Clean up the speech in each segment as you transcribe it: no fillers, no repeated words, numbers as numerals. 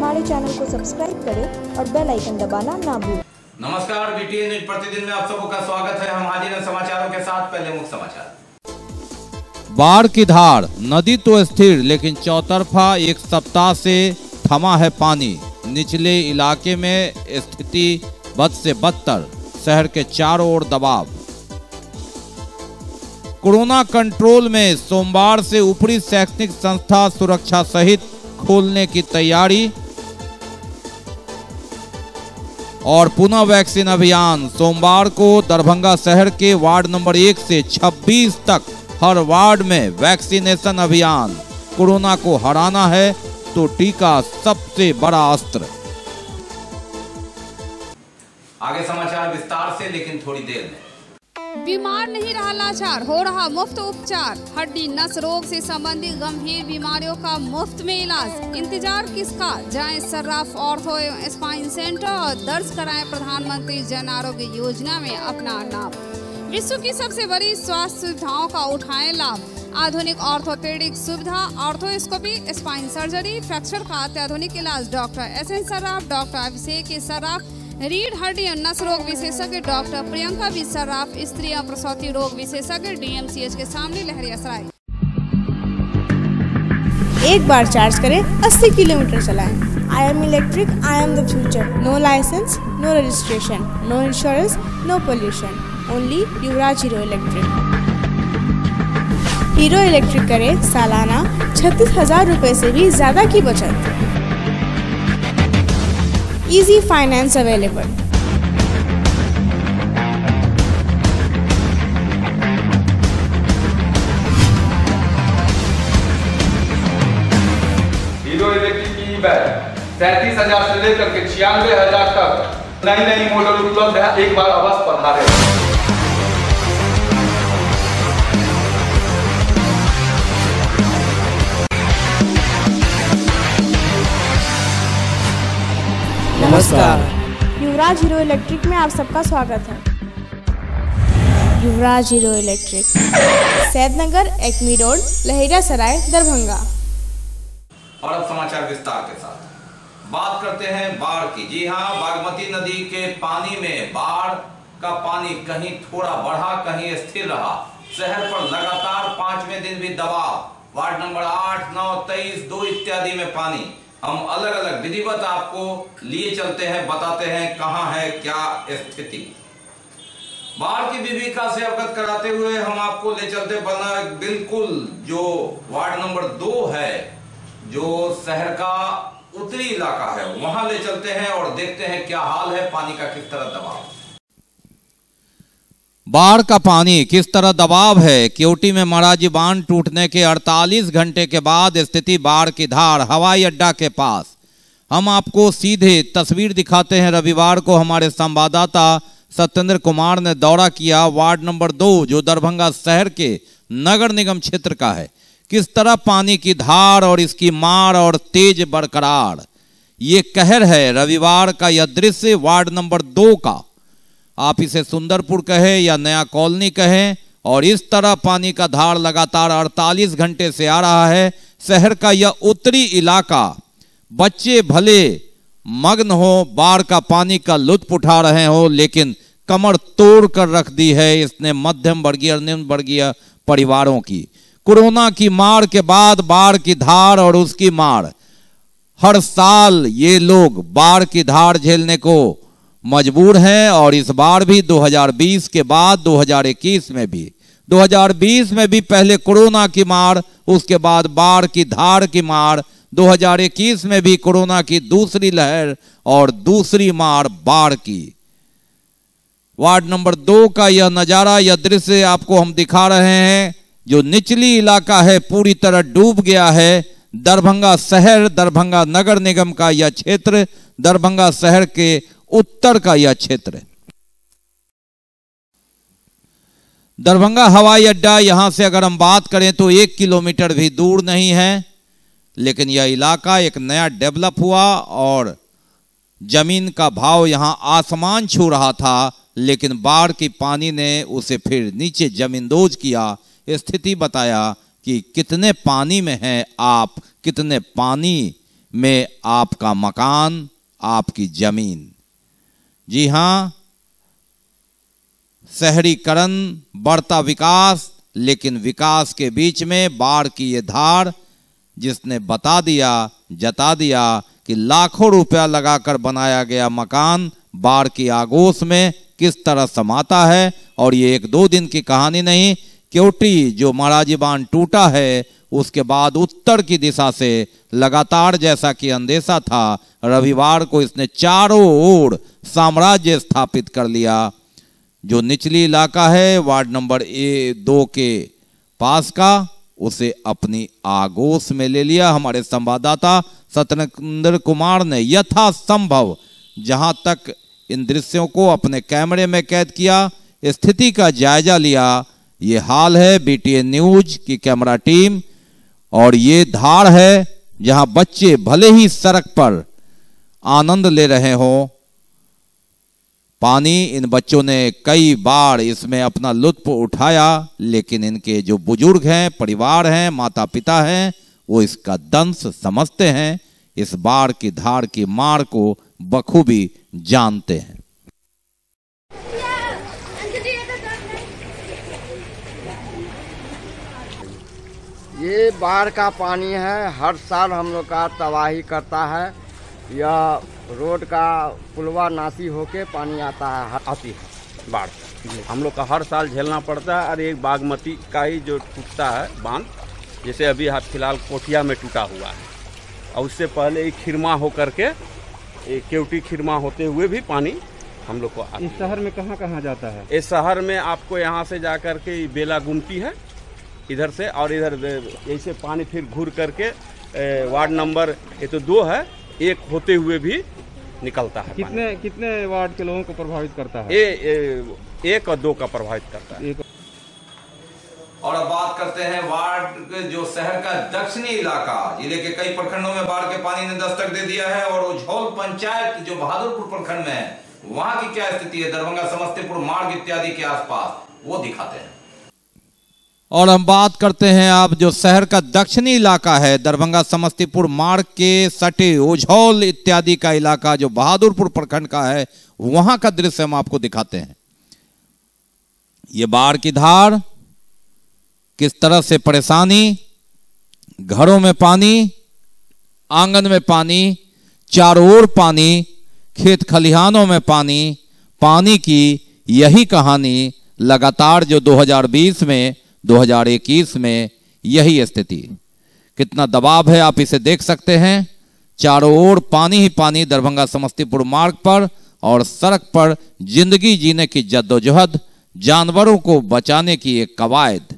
हमारे चैनल को सब्सक्राइब करें और बेल आइकन दबाना ना भूलें। नमस्कार, बीटीएन न्यूज प्रतिदिन में आप सबका स्वागत है। हम हाजिर हैं समाचारों के साथ। पहले मुख्य समाचार। बाढ़ की धार, नदी तो स्थिर लेकिन चौतरफा एक सप्ताह से थमा है पानी। निचले इलाके में स्थिति बद से बदतर, शहर के चारों ओर दबाव। कोरोना कंट्रोल में सोमवार से ऊपरी शैक्षणिक संस्था सुरक्षा सहित खोलने की तैयारी और पुनः वैक्सीन अभियान। सोमवार को दरभंगा शहर के वार्ड नंबर 1 से 26 तक हर वार्ड में वैक्सीनेशन अभियान। कोरोना को हराना है तो टीका सबसे बड़ा अस्त्र। आगे समाचार विस्तार से, लेकिन थोड़ी देर में। बीमार नहीं रहा लाचार, हो रहा मुफ्त उपचार। हड्डी नस रोग से संबंधित गंभीर बीमारियों का मुफ्त में इलाज। इंतजार किसका, जाएं सर्राफ ऑर्थो एवं स्पाइन सेंटर और दर्ज कराएं प्रधानमंत्री जन आरोग्य योजना में अपना नाम। विश्व की सबसे बड़ी स्वास्थ्य सुविधाओं का उठाएं लाभ। आधुनिक ऑर्थोपेडिक सुविधा, ऑर्थोस्कोपी, स्पाइन सर्जरी, फ्रैक्चर का अत्याधुनिक इलाज। डॉक्टर SN सर्राफ, डॉक्टर अभिषेक सर्राफ, रीढ़ हड्डी और नस रोग विशेषज्ञ डॉक्टर प्रियंका बी सर्राफ, स्त्री और प्रसूति रोग विशेषज्ञ DMCH के सामने लहरियासराय। एक बार चार्ज करें, 80 किलोमीटर चलाएं। I am electric, I am the future. No license, no registration, no insurance, no pollution. Only Yuvraj Hero electric. Hero electric करें सालाना 36,000 रुपए से भी ज्यादा की बचत। Easy finance available. Hero electric की ई-बाइक 37,000 से लेकर के 96,000 तक नई मॉडल उपलब्ध है। एक बार अवश्य पधारें। नमस्कार, युवराज हीरो इलेक्ट्रिक में आप सबका स्वागत है। Yuvraj Hero Electric, Saidnagar, Acme road, Laheriasarai, Darbhanga. और अब समाचार विस्तार के साथ। बात करते हैं बाढ़ की। जी हां, बागमती नदी के पानी में बाढ़ का पानी कहीं थोड़ा बढ़ा, कहीं स्थिर रहा। शहर पर लगातार 5वें दिन भी दबाव। वार्ड नंबर 8, 9, 23, 2 इत्यादि में पानी। हम अलग अलग विधिवत आपको लिए चलते हैं, बताते हैं कहां है क्या स्थिति। बाढ़ की विभीषिका से अवगत कराते हुए हम आपको ले चलते बना बिल्कुल जो वार्ड नंबर 2 है, जो शहर का उत्तरी इलाका है, वहां ले चलते हैं और देखते हैं क्या हाल है, पानी का किस तरह दबाव। बाढ़ का पानी किस तरह दबाव है। केवटी में महाराजी बांध टूटने के 48 घंटे के बाद स्थिति बाढ़ की धार हवाई अड्डा के पास। हम आपको सीधे तस्वीर दिखाते हैं। रविवार को हमारे संवाददाता सत्येंद्र कुमार ने दौरा किया वार्ड नंबर 2, जो दरभंगा शहर के नगर निगम क्षेत्र का है। किस तरह पानी की धार और इसकी मार और तेज बरकरार, ये कहर है रविवार का यह दृश्य वार्ड नंबर 2 का। आप इसे सुंदरपुर कहें या नया कॉलोनी कहें, और इस तरह पानी का धार लगातार 48 घंटे से आ रहा है। शहर का यह उत्तरी इलाका, बच्चे भले मग्न हो, बाढ़ का पानी का लुत्फ उठा रहे हो, लेकिन कमर तोड़ कर रख दी है इसने मध्यम वर्गीय और निम्न वर्गीय परिवारों की। कोरोना की मार के बाद बाढ़ की धार और उसकी मार। हर साल ये लोग बाढ़ की धार झेलने को मजबूर हैं, और इस बार भी 2020 के बाद 2021 में भी 2020 में भी पहले कोरोना की मार, उसके बाद बाढ़ की धार की मार। 2021 में भी कोरोना की दूसरी लहर और दूसरी मार बाढ़ की। वार्ड नंबर 2 का यह नजारा, यह दृश्य आपको हम दिखा रहे हैं। जो निचली इलाका है पूरी तरह डूब गया है। दरभंगा शहर, दरभंगा नगर निगम का यह क्षेत्र, दरभंगा शहर के उत्तर का यह क्षेत्र। दरभंगा हवाई अड्डा, यहां से अगर हम बात करें तो 1 किलोमीटर भी दूर नहीं है, लेकिन यह इलाका एक नया डेवलप हुआ और जमीन का भाव यहां आसमान छू रहा था, लेकिन बाढ़ की पानी ने उसे फिर नीचे जमींदोज किया। स्थिति बताया कि कितने पानी में हैं आप, कितने पानी में आपका मकान, आपकी जमीन। जी हां, शहरीकरण, बढ़ता विकास, लेकिन विकास के बीच में बाढ़ की ये धार जिसने बता दिया, जता दिया कि लाखों रुपया लगाकर बनाया गया मकान बाढ़ की आगोश में किस तरह समाता है। और ये 1-2 दिन की कहानी नहीं, केवटी जो महाराजी बांध टूटा है उसके बाद उत्तर की दिशा से लगातार, जैसा कि अंदेशा था, रविवार को इसने चारों ओर साम्राज्य स्थापित कर लिया। जो निचली इलाका है वार्ड नंबर 2 के पास का, उसे अपनी आगोश में ले लिया। हमारे संवाददाता सत्येंद्र कुमार ने यथासंभव जहां तक इन दृश्यों को अपने कैमरे में कैद किया, स्थिति का जायजा लिया। ये हाल है BTN न्यूज की कैमरा टीम, और ये धार है जहां बच्चे भले ही सड़क पर आनंद ले रहे हों, पानी, इन बच्चों ने कई बार इसमें अपना लुत्फ उठाया, लेकिन इनके जो बुजुर्ग हैं, परिवार हैं, माता पिता हैं, वो इसका दंश समझते हैं, इस बाढ़ की धार की मार को बखूबी जानते हैं। ये बाढ़ का पानी है, हर साल हम लोग का तबाही करता है। यह रोड का पुलवा नासी होके पानी आता है, आती है बाढ़। हम लोग का हर साल झेलना पड़ता है। और एक बागमती का ही जो टूटता है बांध, जैसे अभी हाल फिलहाल कोठिया में टूटा हुआ है, और उससे पहले एक खिरमा होकर के, एक केवटी खिरमा होते हुए भी पानी हम लोग को आता है। इस शहर में कहाँ कहाँ जाता है? इस शहर में आपको यहाँ से जा कर के बेला गुमती है इधर से, और इधर ऐसे पानी फिर घूर करके वार्ड नंबर 2 है, 1 होते हुए भी निकलता है। कितने वार्ड के लोगों को प्रभावित करता है? 1 और 2 का प्रभावित करता है। और अब बात करते हैं वार्ड जो शहर का दक्षिणी इलाका, जिले के कई प्रखंडों में बाढ़ के पानी ने दस्तक दे दिया है। और उज्जौल पंचायत जो बहादुरपुर प्रखंड में है, वहां की क्या स्थिति है, दरभंगा समस्तीपुर मार्ग इत्यादि के आसपास, वो दिखाते हैं। और हम बात करते हैं अब जो शहर का दक्षिणी इलाका है, दरभंगा समस्तीपुर मार्ग के सटे उज्जौल इत्यादि का इलाका जो बहादुरपुर प्रखंड का है, वहां का दृश्य हम आपको दिखाते हैं। ये बाढ़ की धार, किस तरह से परेशानी, घरों में पानी, आंगन में पानी, चारों ओर पानी, खेत खलिहानों में पानी, पानी की यही कहानी लगातार जो 2020 में, 2021 में यही स्थिति। कितना दबाव है आप इसे देख सकते हैं। चारों ओर पानी ही पानी दरभंगा समस्तीपुर मार्ग पर, और सड़क पर जिंदगी जीने की जद्दोजहद, जानवरों को बचाने की एक कवायद।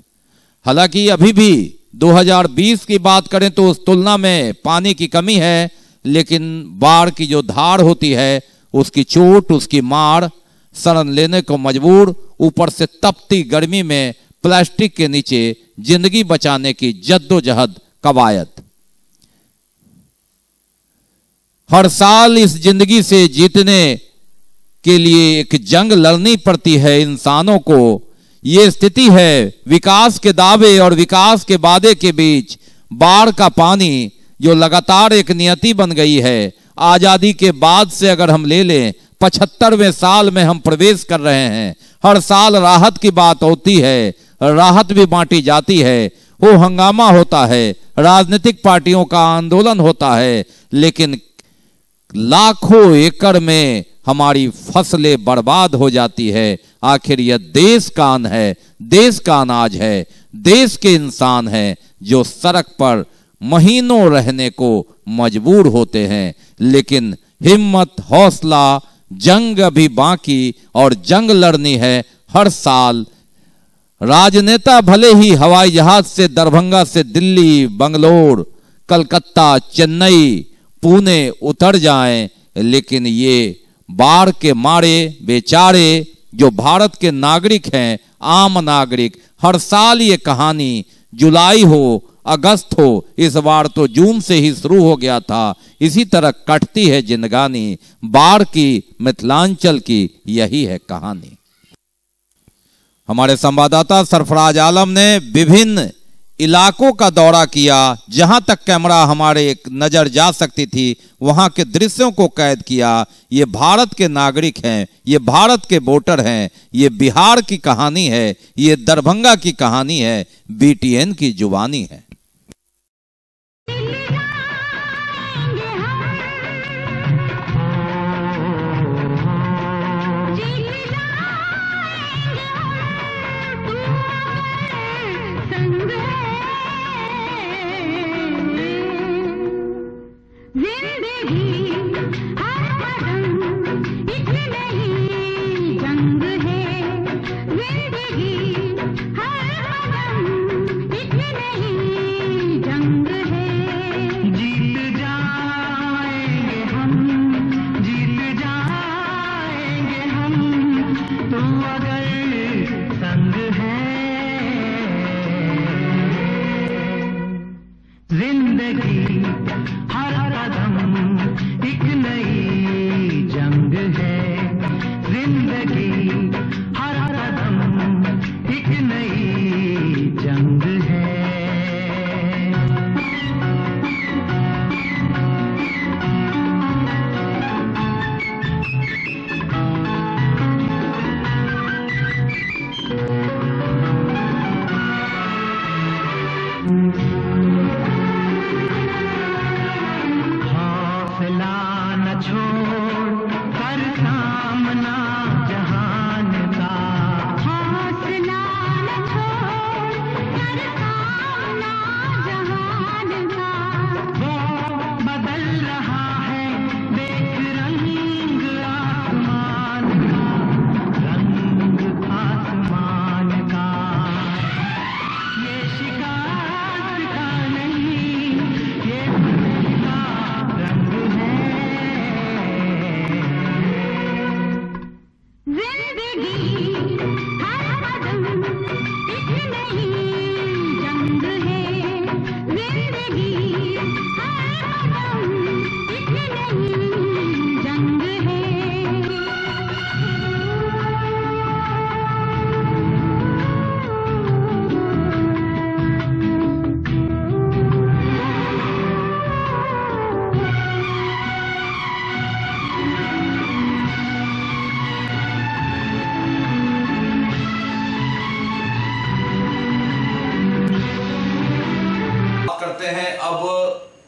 हालांकि अभी भी 2020 की बात करें तो उस तुलना में पानी की कमी है, लेकिन बाढ़ की जो धार होती है उसकी चोट, उसकी मार, शरण लेने को मजबूर, ऊपर से तपती गर्मी में प्लास्टिक के नीचे जिंदगी बचाने की जद्दोजहद, कवायद। हर साल इस जिंदगी से जीतने के लिए एक जंग लड़नी पड़ती है इंसानों को। ये स्थिति है विकास के दावे और विकास के वादे के बीच। बाढ़ का पानी जो लगातार एक नियति बन गई है। आजादी के बाद से अगर हम ले लें, 75वें साल में हम प्रवेश कर रहे हैं। हर साल राहत की बात होती है, राहत भी बांटी जाती है, वो हंगामा होता है, राजनीतिक पार्टियों का आंदोलन होता है, लेकिन लाखों एकड़ में हमारी फसलें बर्बाद हो जाती है। आखिर यह देश का अन्न है, देश का अनाज है, देश के इंसान हैं जो सड़क पर महीनों रहने को मजबूर होते हैं। लेकिन हिम्मत, हौसला, जंग अभी बाकी और जंग लड़नी है हर साल। राजनेता भले ही हवाई जहाज से दरभंगा से दिल्ली, बंगलोर, कलकत्ता, चेन्नई, पुणे उतर जाएं, लेकिन ये बाढ़ के मारे बेचारे जो भारत के नागरिक हैं, आम नागरिक, हर साल ये कहानी जुलाई हो, अगस्त हो, इस बार तो जून से ही शुरू हो गया था, इसी तरह कटती है जिंदगानी। बाढ़ की, मिथिलांचल की यही है कहानी। हमारे संवाददाता सरफराज आलम ने विभिन्न इलाकों का दौरा किया, जहां तक कैमरा हमारे एक नजर जा सकती थी वहां के दृश्यों को कैद किया। ये भारत के नागरिक हैं, ये भारत के वोटर हैं, ये बिहार की कहानी है, ये दरभंगा की कहानी है, बीटीएन की जुबानी है।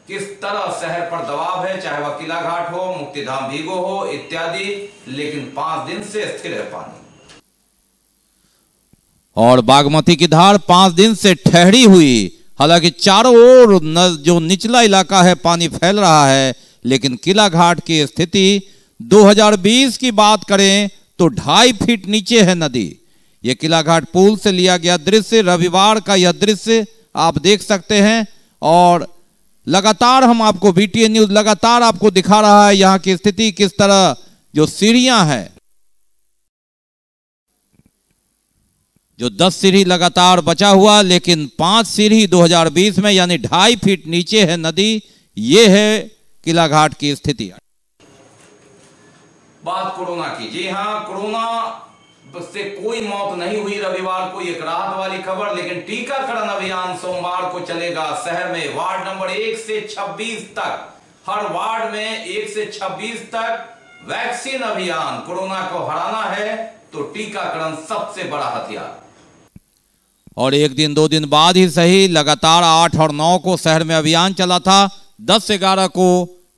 किस तरह शहर पर दबाव है, चाहे वह किला घाट हो, मुक्तिधाम भीगो हो इत्यादि, लेकिन 5 दिन से स्थिर है पानी। और बागमती की धार 5 दिन से ठहरी हुई। हालांकि चारों ओर जो निचला इलाका है पानी फैल रहा है, लेकिन किला घाट की स्थिति 2020 की बात करें तो 2.5 फीट नीचे है नदी। यह किला घाट पुल से लिया गया दृश्य, रविवार का यह दृश्य आप देख सकते हैं। और लगातार हम आपको बीटीएन न्यूज लगातार आपको दिखा रहा है यहां की स्थिति किस तरह, जो सीढ़ियां हैं, जो 10 सीढ़ी लगातार बचा हुआ, लेकिन 5 सीढ़ी 2020 में यानी 2.5 फीट नीचे है नदी। ये है किला घाट की स्थिति। बात कोरोना की, जी हां, कोरोना से कोई मौत नहीं हुई रविवार को, एक राहत वाली खबर। लेकिन टीकाकरण अभियान सोमवार को चलेगा शहर में। वार्ड नंबर 1 से 26 तक, हर वार्ड में 1 से 26 तक वैक्सीन अभियान। कोरोना को हराना है तो टीकाकरण सबसे बड़ा हथियार। और 1 दिन 2 दिन बाद ही सही, लगातार 8 और 9 को शहर में अभियान चला था। 10-11 को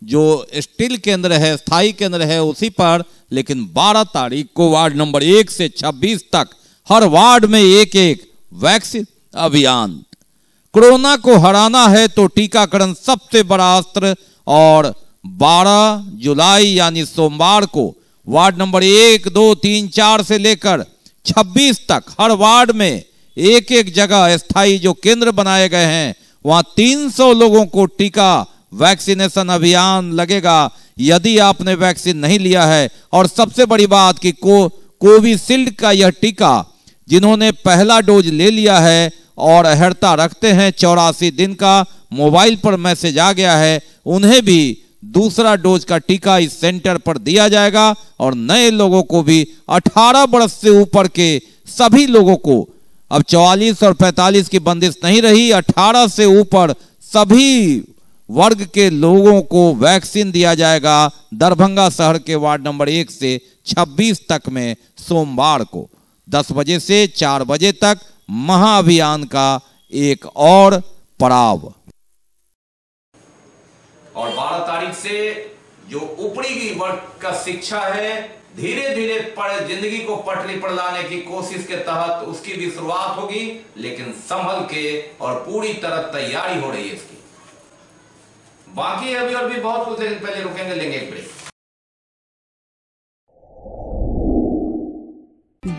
जो स्टील केंद्र है, स्थायी केंद्र है उसी पर, लेकिन 12 तारीख को वार्ड नंबर 1 से 26 तक हर वार्ड में 1-1 वैक्सीन अभियान। कोरोना को हराना है तो टीकाकरण सबसे बड़ा अस्त्र। और 12 जुलाई यानी सोमवार को वार्ड नंबर 1, 2, 3, 4 से लेकर 26 तक हर वार्ड में 1-1 जगह स्थायी जो केंद्र बनाए गए हैं, वहां 300 लोगों को टीका वैक्सीनेशन अभियान लगेगा यदि आपने वैक्सीन नहीं लिया है। और सबसे बड़ी बात कि कोविशील्ड का यह टीका जिन्होंने पहला डोज ले लिया है और अहर्ता रखते हैं 84 दिन का, मोबाइल पर मैसेज आ गया है, उन्हें भी दूसरा डोज का टीका इस सेंटर पर दिया जाएगा। और नए लोगों को भी 18 वर्ष से ऊपर के सभी लोगों को अब 44 और 45 की बंदिश नहीं रही, 18 से ऊपर सभी वर्ग के लोगों को वैक्सीन दिया जाएगा। दरभंगा शहर के वार्ड नंबर 1 से 26 तक में सोमवार को 10 बजे से 4 बजे तक महाअभियान का एक और पड़ाव। और 12 तारीख से जो ऊपरी वर्ग का शिक्षा है धीरे धीरे जिंदगी को पटरी पर लाने की कोशिश के तहत उसकी भी शुरुआत होगी, लेकिन संभल के और पूरी तरह तैयारी हो रही है इसकी। बाकी अभी और भी बहुत कुछ, लेकिन पहले रुकेंगे, लेंगे एक break.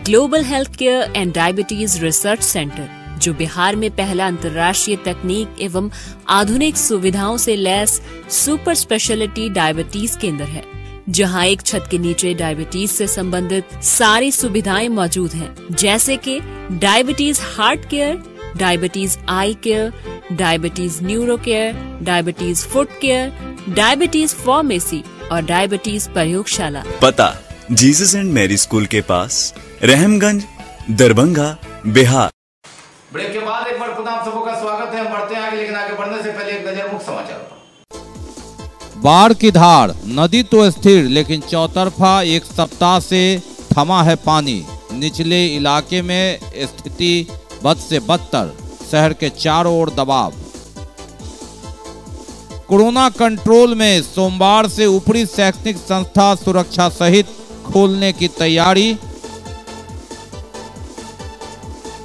Global health care and diabetes research centre, जो बिहार में पहला अंतर्राष्ट्रीय तकनीक एवं आधुनिक सुविधाओं से लैस सुपर स्पेशलिटी डायबिटीज केंद्र है, जहां एक छत के नीचे डायबिटीज से संबंधित सारी सुविधाएं मौजूद हैं, जैसे कि diabetes heart care, diabetes eye care, diabetes neuro care, diabetes foot care, diabetes pharmacy और डायबिटीज प्रयोगशाला। पता जीसस एंड मैरी स्कूल के पास, रहमगंज, दरभंगा, बिहार। ब्रेक के बाद एक बार पुनः आप सबों का स्वागत है। हम बढ़ते हैं आगे, लेकिन आगे बढ़ने से पहले एक नजर मुख्य समाचार पर। बाढ़ की धार, नदी तो स्थिर लेकिन चौतरफा एक सप्ताह से थमा है पानी। निचले इलाके में स्थिति बद से बदतर, शहर के चारों ओर दबाव। कोरोना कंट्रोल में सोमवार से ऊपरी शैक्षणिक संस्था सुरक्षा सहित खोलने की तैयारी।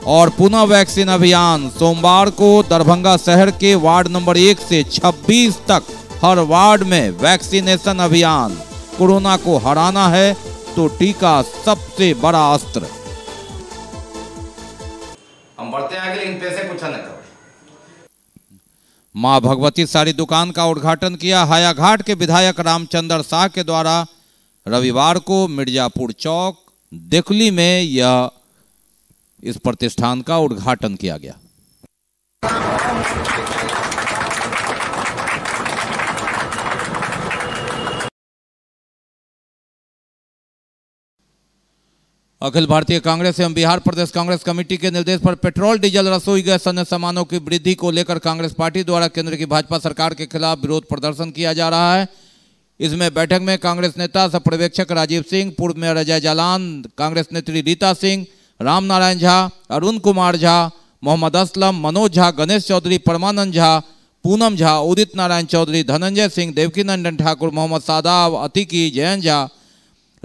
और पुनः वैक्सीन अभियान, सोमवार को दरभंगा शहर के वार्ड नंबर 1 से 26 तक हर वार्ड में वैक्सीनेशन अभियान। कोरोना को हराना है तो टीका सबसे बड़ा अस्त्र। हम बढ़ते हैं आगे, लेकिन पैसे कुछ अन्य खबर। मां भगवती साड़ी दुकान का उद्घाटन किया हायाघाट के विधायक रामचंद्र शाह के द्वारा रविवार को मिर्जापुर चौक देखली में यह इस प्रतिष्ठान का उद्घाटन किया गया। अखिल भारतीय कांग्रेस एवं बिहार प्रदेश कांग्रेस कमेटी के निर्देश पर पेट्रोल, डीजल, रसोई गैस अन्य सामानों की वृद्धि को लेकर कांग्रेस पार्टी द्वारा केंद्र की भाजपा सरकार के खिलाफ विरोध प्रदर्शन किया जा रहा है। इसमें बैठक में कांग्रेस नेता सह पर्यवेक्षक राजीव सिंह, पूर्व मेयर अजय जालान, कांग्रेस नेत्री रीता सिंह, राम नारायण झा, अरुण कुमार झा, मोहम्मद असलम, मनोज झा, गणेश चौधरी, परमानंद झा, पूनम झा, उदित नारायण चौधरी, धनंजय सिंह, देवकी नंदन ठाकुर, मोहम्मद सादाब, अतिकी, जयंत झा,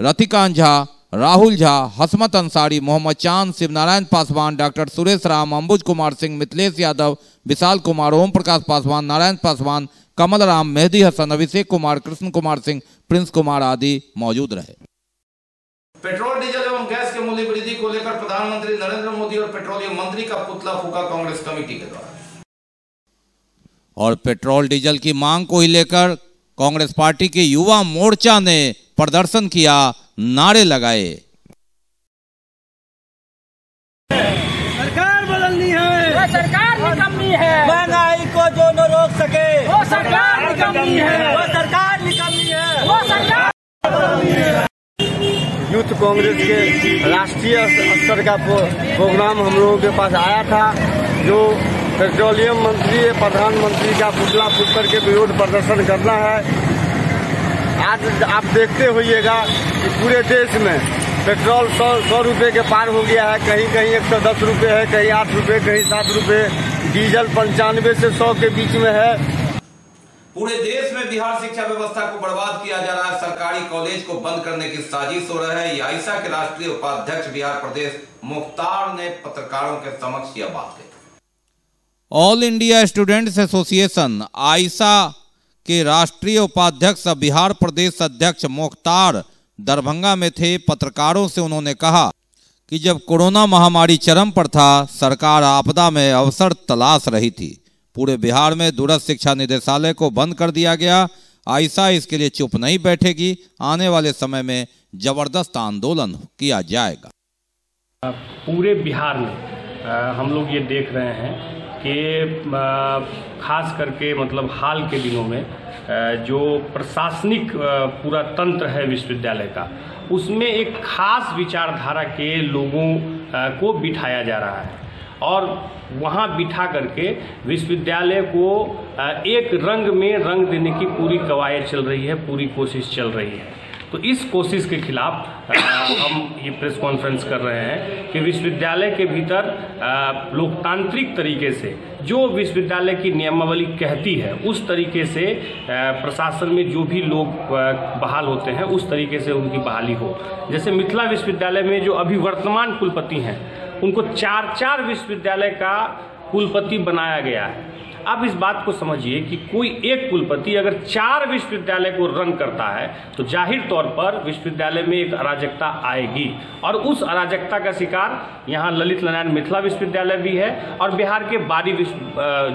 रतिकांत झा, राहुल झा, हसमत अंसारी, मोहम्मद चांद, शिवनारायण पासवान, डॉक्टर सुरेश राम, अंबुज कुमार सिंह, मिथिलेश यादव, विशाल कुमार, ओम प्रकाश पासवान, नारायण पासवान, कमल राम, मेहदी हसन, अभिषेक कुमार, कृष्ण कुमार सिंह, प्रिंस कुमार आदि मौजूद रहे। पेट्रोल, डीजल एवं गैस के मूल्य वृद्धि को लेकर प्रधानमंत्री नरेंद्र मोदी और पेट्रोलियम मंत्री का पुतला फूका कांग्रेस कमेटी के द्वारा। और पेट्रोल डीजल की मांग को ही लेकर कांग्रेस पार्टी के युवा मोर्चा ने प्रदर्शन किया, नारे लगाए। सरकार बदलनी है, वो सरकार निकम्मी है, महंगाई को जो न रोक सके वो सरकार निकम्मी है, वो सरकार निकम्मी है, वो सरकार बदलनी है। यूथ कांग्रेस के राष्ट्रीय स्तर का प्रोग्राम हम लोगों के पास आया था, जो पेट्रोलियम मंत्री प्रधानमंत्री का पुतला फूंक करके विरोध प्रदर्शन करना है। आज आप देखते होइएगा कि पूरे देश में पेट्रोल 100 रुपये के पार हो गया है, कहीं कहीं 110 रुपये है, कहीं 8 रुपये, कहीं 7 रुपये, डीजल 95 से 100 के बीच में है। पूरे देश में बिहार शिक्षा व्यवस्था को बर्बाद किया जा रहा है, सरकारी कॉलेज को बंद करने की साजिश हो रहा है। ये आइसा के राष्ट्रीय उपाध्यक्ष बिहार प्रदेश मुख्तार ने पत्रकारों के समक्ष यह बात कही। ऑल इंडिया स्टूडेंट्स एसोसिएशन आइसा के राष्ट्रीय उपाध्यक्ष बिहार प्रदेश अध्यक्ष मुख्तार दरभंगा में थे। पत्रकारों से उन्होंने कहा कि जब कोरोना महामारी चरम पर था, सरकार आपदा में अवसर तलाश रही थी। पूरे बिहार में दूरस्थ शिक्षा निदेशालय को बंद कर दिया गया। आइसा इसके लिए चुप नहीं बैठेगी, आने वाले समय में जबरदस्त आंदोलन किया जाएगा। पूरे बिहार में हम लोग ये देख रहे हैं कि खास करके मतलब हाल के दिनों में जो प्रशासनिक पूरा तंत्र है विश्वविद्यालय का, उसमें एक खास विचारधारा के लोगों को बिठाया जा रहा है। और वहाँ बिठा करके विश्वविद्यालय को एक रंग में रंग देने की पूरी कवायद चल रही है, पूरी कोशिश चल रही है। तो इस कोशिश के खिलाफ हम ये प्रेस कॉन्फ्रेंस कर रहे हैं कि विश्वविद्यालय के भीतर लोकतांत्रिक तरीके से जो विश्वविद्यालय की नियमावली कहती है उस तरीके से प्रशासन में जो भी लोग बहाल होते हैं उस तरीके से उनकी बहाली हो। जैसे मिथिला विश्वविद्यालय में जो अभी वर्तमान कुलपति हैं उनको 4 विश्वविद्यालय का कुलपति बनाया गया है। अब इस बात को समझिए कि कोई एक कुलपति अगर 4 विश्वविद्यालय को रन करता है तो जाहिर तौर पर विश्वविद्यालय में एक अराजकता आएगी, और उस अराजकता का शिकार यहाँ ललित नारायण मिथिला विश्वविद्यालय भी है और बिहार के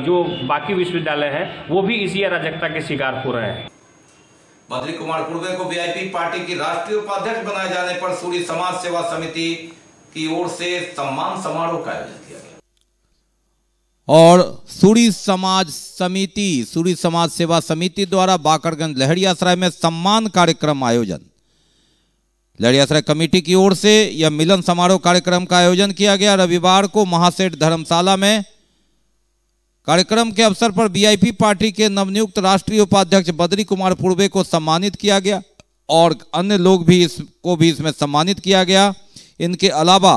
जो बाकी विश्वविद्यालय हैं वो भी इसी अराजकता के शिकार हो रहे हैं। बद्री कुमार पूर्वे को वीआईपी पार्टी की राष्ट्रीय उपाध्यक्ष बनाए जाने पर सूरी समाज सेवा समिति की ओर से सम्मान समारोह का आयोजन किया गया और सूरी समाज सेवा समिति द्वारा बाकरगंज लहरियासराय में सम्मान कार्यक्रम आयोजन। लहरियासराय कमेटी की ओर से यह मिलन समारोह कार्यक्रम का आयोजन किया गया। रविवार को महासेठ धर्मशाला में कार्यक्रम के अवसर पर वीआईपी पार्टी के नवनियुक्त राष्ट्रीय उपाध्यक्ष बद्री कुमार पूर्वे को सम्मानित किया गया और अन्य लोग भी इसमें सम्मानित किया गया। इनके अलावा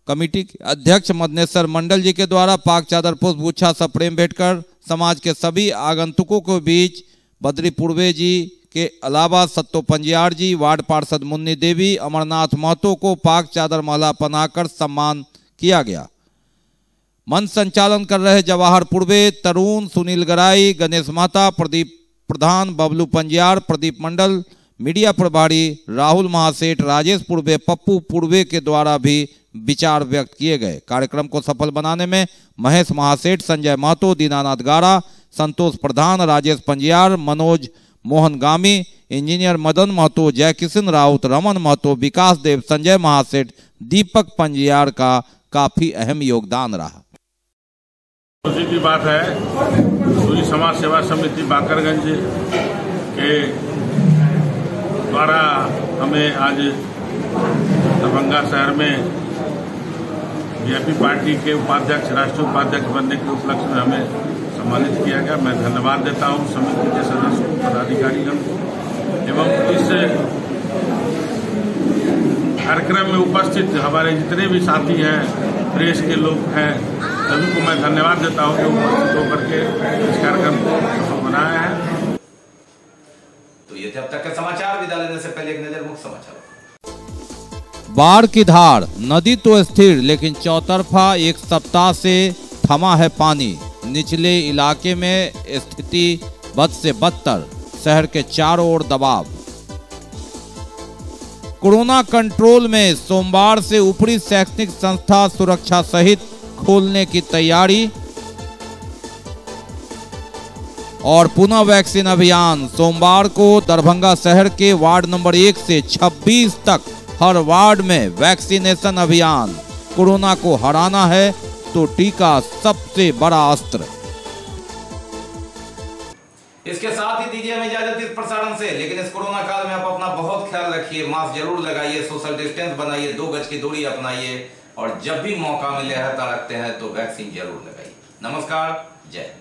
कमेटी के अध्यक्ष मदनेश्वर मंडल जी के द्वारा पाक चादर पुष्प गुच्छा सब प्रेम भेंट कर समाज के सभी आगंतुकों के बीच बद्री पूर्वे जी के अलावा सत्तो पंजियार जी, वार्ड पार्षद मुन्नी देवी, अमरनाथ महतो को पाक चादर माला पहनाकर सम्मान किया गया। मंच संचालन कर रहे जवाहर पूर्वे, तरुण, सुनील गराई, गणेश महता, प्रदीप प्रधान, बबलू पंजियार, प्रदीप मंडल, मीडिया प्रभारी राहुल महासेठ, राजेश पूर्वे, पप्पू पूर्वे के द्वारा भी विचार व्यक्त किए गए। कार्यक्रम को सफल बनाने में महेश महासेठ, संजय महतो, दीनानाथ गारा, संतोष प्रधान, राजेश पंजियार, मनोज मोहन गामी, इंजीनियर मदन महतो, जय किशन राउत, रमन महतो, विकास देव, संजय महासेठ, दीपक पंजियार का काफी अहम योगदान रहा। खुशी की बात है, सूरी समाज सेवा समिति बाकरगंज के द्वारा हमें आज दरभंगा शहर में वीआईपी पार्टी के उपाध्यक्ष, राष्ट्रीय उपाध्यक्ष बनने के उपलक्ष्य में हमें सम्मानित किया गया। मैं धन्यवाद देता हूं समिति के सदस्यों, पदाधिकारीगण एवं इस कार्यक्रम में उपस्थित हमारे जितने भी साथी हैं, प्रेस के लोग हैं, सभी को मैं धन्यवाद देता हूं जो उपस्थित होकर के इस कार्यक्रम को सफल बनाया है। तो ये थे अब तक के समाचार। विदा लेने से पहले एक नजर मुख्य समाचार। बाढ़ की धार, नदी तो स्थिर लेकिन चौतरफा एक सप्ताह से थमा है पानी। निचले इलाके में स्थिति बद से बदतर, शहर के चारों ओर दबाव। कोरोना कंट्रोल में सोमवार से ऊपरी शैक्षणिक संस्था सुरक्षा सहित खोलने की तैयारी और पुनः वैक्सीन अभियान। सोमवार को दरभंगा शहर के वार्ड नंबर 1 से 26 तक हर वार्ड में वैक्सीनेशन अभियान। कोरोना को हराना है तो टीका सबसे बड़ा अस्त्र। इसके साथ ही दीजिए हमें इजाजत इस प्रसारण से, लेकिन इस कोरोना काल में आप अपना बहुत ख्याल रखिए, मास्क जरूर लगाइए, सोशल डिस्टेंस बनाइए, 2 गज की दूरी अपनाइए और जब भी मौका मिले है, तड़कते हैं तो वैक्सीन जरूर लगाइए। नमस्कार, जय।